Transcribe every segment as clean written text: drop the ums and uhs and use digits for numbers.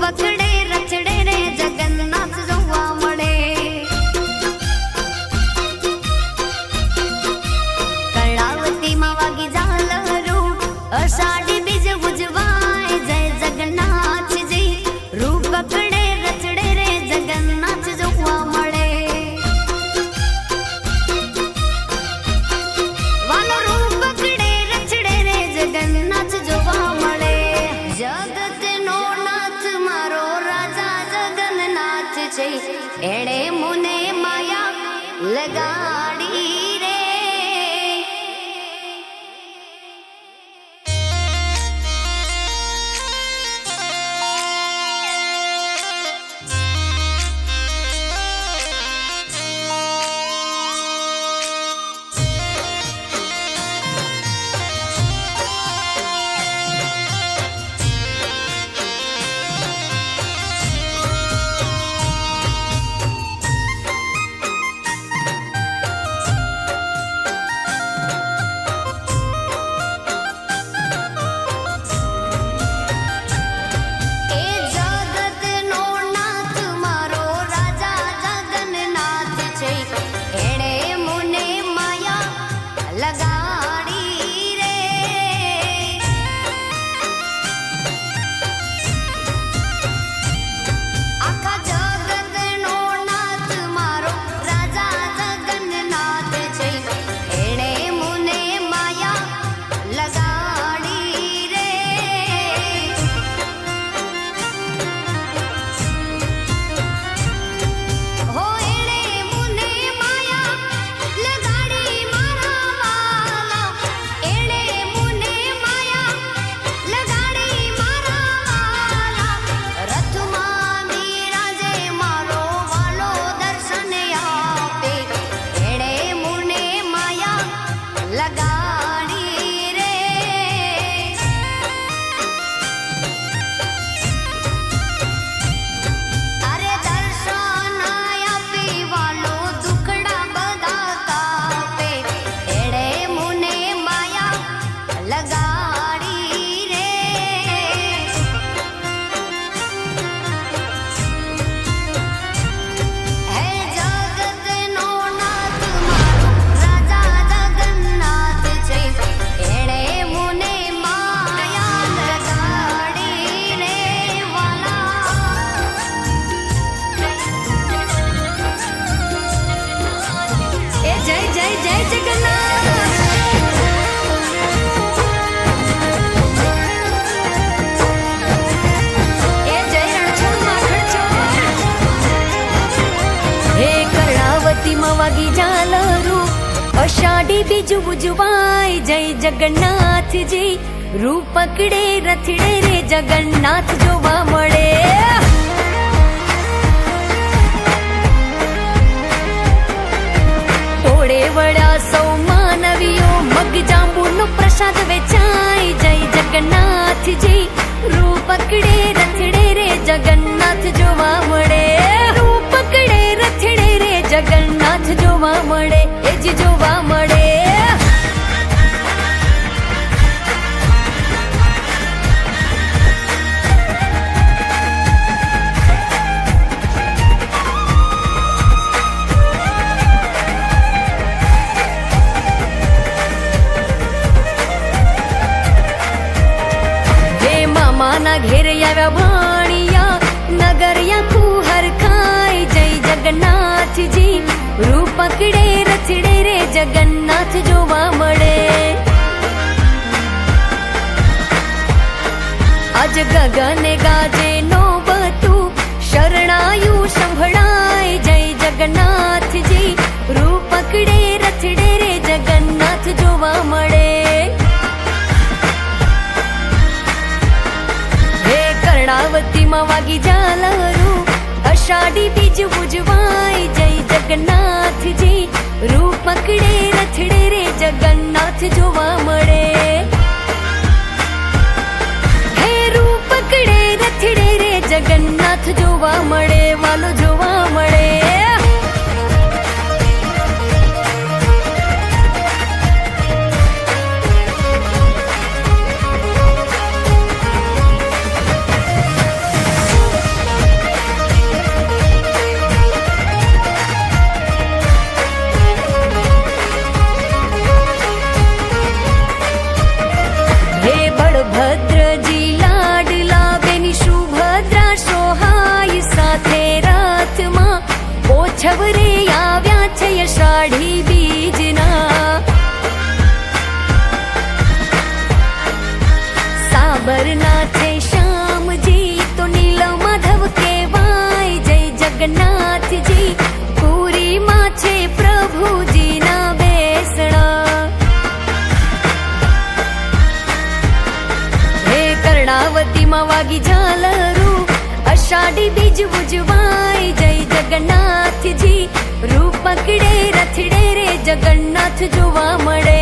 પકડે રચડે રે જગન્નાથ જોવા મળે. કર્ણાવતીમાં વાગી ઝાલરું અષાઢી બીજ ઉજવાય જય જગન્નાથજી. રૂપ પકડે રચડે રે જગન્નાથ જોવા મળે. વાલો રૂપ પકડે રચડે રે જગન્નાથ જોવા મળે. જગતનો નાથ મારો રાજા જગન્નાથ છે, એણે મુને માયા લગાડી રે. વાગી ઝાલરું અષાઢી બીજ ઉજવાય જય જગન્નાથજી. રૂપ પકડે રથડે રે જગન્નાથ જોવા મળે. ટોળે વડા સૌ માનવીઓ મગ જાંબુનો પ્રસાદ વેચાય જય જગન્નાથજી. રૂપ પકડે રથડે રે જગન્નાથ જોવા મળે. રૂપ પકડે રથડે રે જગન્નાથ જોવા મળે. એ જ જોવા મળે. મામાના ઘેર આવ્યા ભાણિયા નગરિયા કુહર ખાય જય જગન્નાથજી. રૂપ પકડે રથડે રે જગન્નાથ જોવા મળે. આજ ગગને ગાજે નો બતું શરણાયું સંભળાય જય જગન્નાથજી. રૂપ પકડે રથડે રે જગન્નાથ જોવા મળે. કર્ણાવતીમાં વાગી ઝાલરું અષાઢી બીજ ઉજવાય જય જગન્નાથજી. રૂપ પકડે રથડે રે જગન્નાથ જોવા મળે. હે રૂપ પકડે રથડે રે જગન્નાથ જોવા મળે. વાલો જોવા મળે. છવરે આવ્યા છે અષાઢી બીજના સાબરના છે શ્યામજી તો નીલ માધવ કહેવાય જય જગન્નાથજી પુરીમાં છે પ્રભુજીના બેસણા હે કર્ણાવતીમાં વાગી ઝાલરું અષાઢી બીજ ઉજવાય જય જગન્નાથજી રૂપ પકડે રથડે રે જગન્નાથ જોવા મળે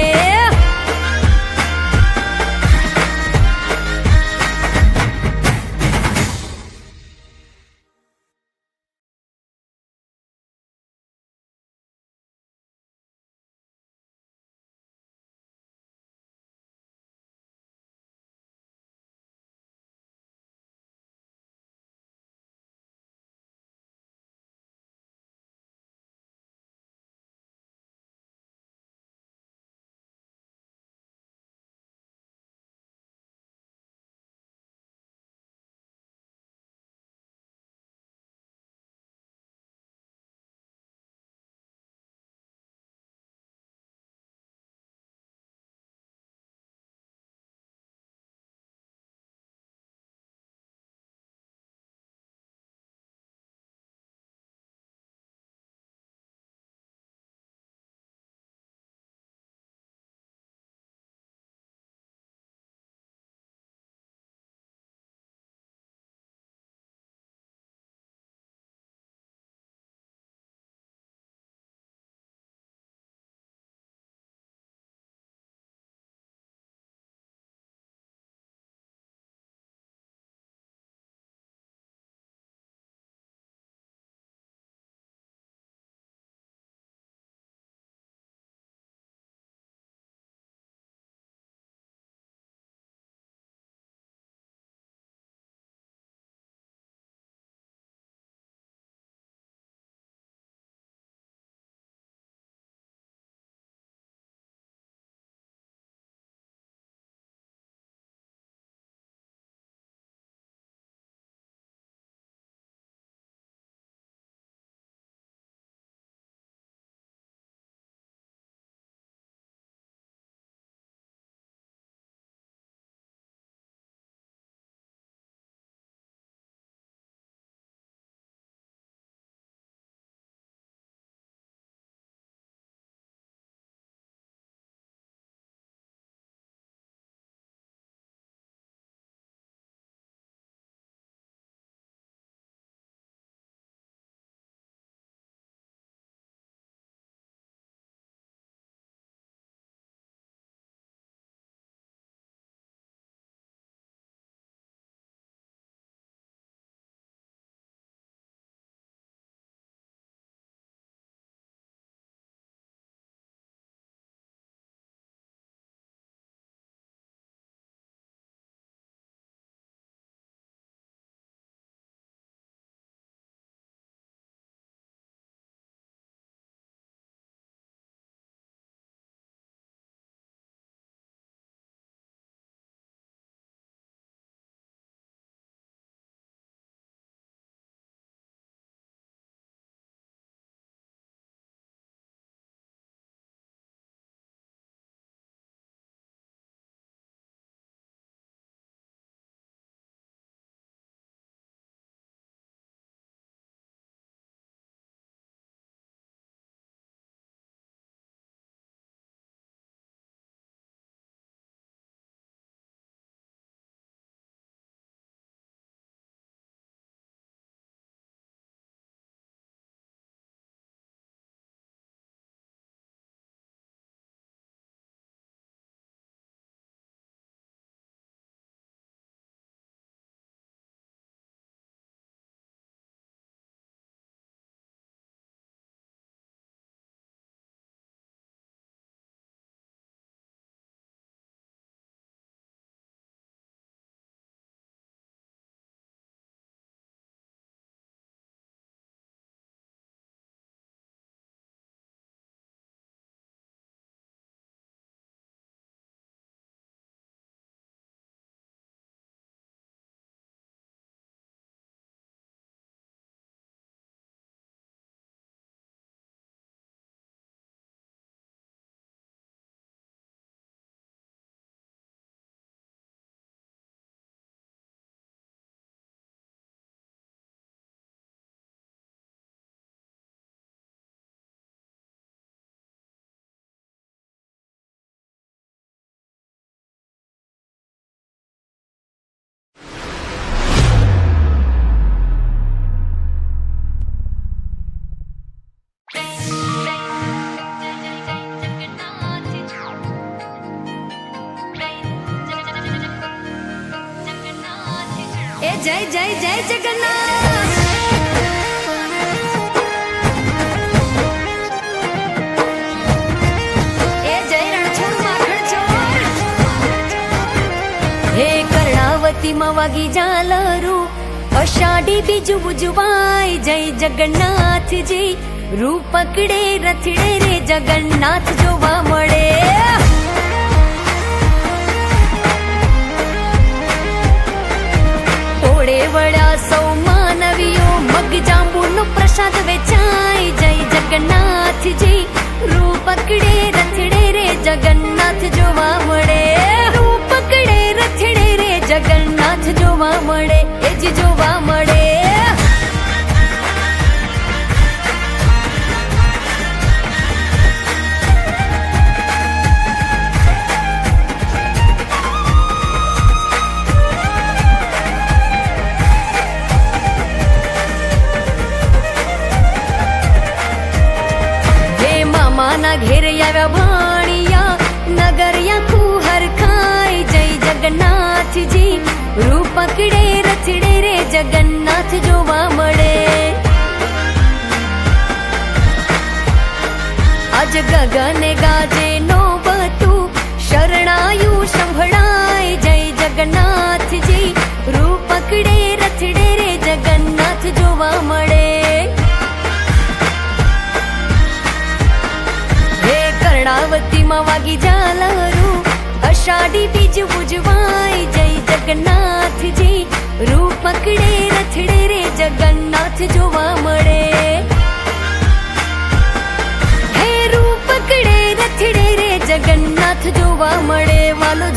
આરતીમાં વાગી ઝાલરું, અષાઢી બીજ ઉજવાય જય જગન્નાથજી, રૂપ પકડે રથડે રે જગન્નાથ જોવા મળે. ઓળે વડા સૌ માનવીઓ, મગ જાંબુનો પ્રસાદ વેચાય જય જગન્નાથજી, રૂપ પકડે રથડે રે જગન્નાથ જોવા મળે. રૂપ પકડે રથડે રે જગન્નાથ જોવા મળે, એ જ જોવા મળે. મામાના ઘેર આવ્યા ભાણિયા, નગરિયા કુહર ખાય જય જગન્નાથજી, રૂપ પકડે રથડે રે જગન્નાથ જોવા મળે. આજ ગગને ગાજે નો બતું, શરણાયું સંભળાય જય જગન્નાથજી, રૂપ પકડે રથડે રે જગન્નાથ જોવા મળે. કર્ણાવતીમાં વાગી ઝાલરું, અષાઢી બીજ ઉજવાય જય જગન્નાથજી, રૂપ પકડે રથડે રે જગન્નાથ જોવા મળે. હે રૂપ પકડે રથડે રે જગન્નાથ જોવા મળે. વાલો